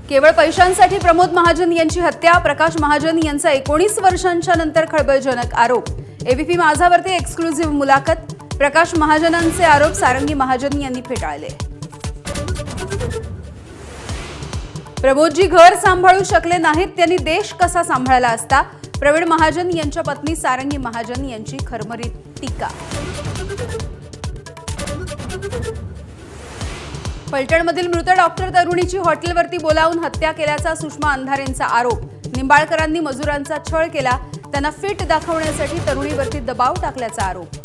केवळ पैशांसाठी प्रमोद महाजन यांची हत्या, प्रकाश महाजन यांचा 19 वर्षांच्या नंतर खळबळजनक आरोप। एबीपी माझावरती एक्सक्लुझिव्ह मुलाखत। प्रकाश महाजनांचे आरोप सारंगी महाजन यांनी फेटाळले। प्रमोदजी घर सांभाळू शकले नाहीत, त्यांनी देश कसा सांभाळला असता, प्रवीण महाजन यांच्या पत्नी सारंगी महाजन यांची खरमरीत टीका। फलटणमधील मृत डॉक्टर तरुणीची हॉटेलवरती बोलावून हत्या केल्याचा सुषमा अंधारेंचा आरोप। निंबाळकरांनी मजुरांचा छळ केला, त्यांना फिट दाखवण्यासाठी तरुणीवरती दबाव टाकल्याचा आरोप।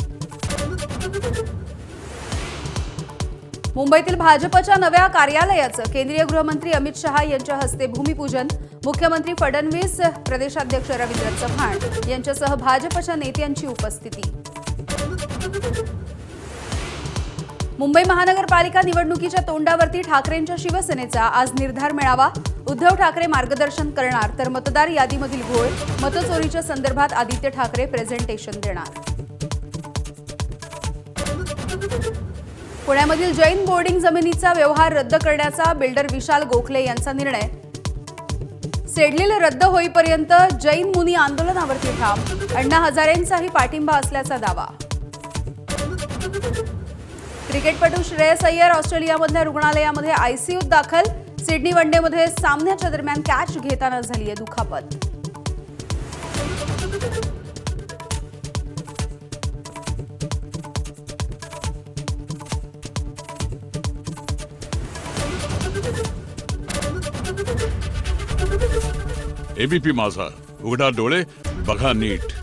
मुंबईतील भाजपच्या नव्या कार्यालयाचं केंद्रीय गृहमंत्री अमित शहा यांच्या हस्ते भूमिपूजन। मुख्यमंत्री फडणवीस, प्रदेशाध्यक्ष रवींद्र चव्हाण यांच्यासह भाजपच्या नेत्यांची उपस्थिती। मुंबई महानगरपालिका निवडणुकीच्या तोंडावरती ठाकरेंच्या शिवसेनेचा आज निर्धार मेळावा। उद्धव ठाकरे मार्गदर्शन करणार, तर मतदार यादीमधील घोळ, मतचोरीच्या संदर्भात आदित्य ठाकरे प्रेझेंटेशन देणार। पुण्यामधील जैन बोर्डिंग जमिनीचा व्यवहार रद्द करण्याचा बिल्डर विशाल गोखले यांचा निर्णय। सेडलील रद्द होईपर्यंत जैन मुनी आंदोलनावरती ठाम, अण्णा हजारेंचाही पाठिंबा असल्याचा दावा। क्रिकेटपटू श्रेयस अय्यर ऑस्ट्रेलियामधल्या रुग्णालयामध्ये आयसीयूत दाखल। सिडनी वनडेमध्ये सामन्याच्या दरम्यान कॅच घेताना झाली दुखापत। एबीपी माझा, उघडा डोळे बघा नीट।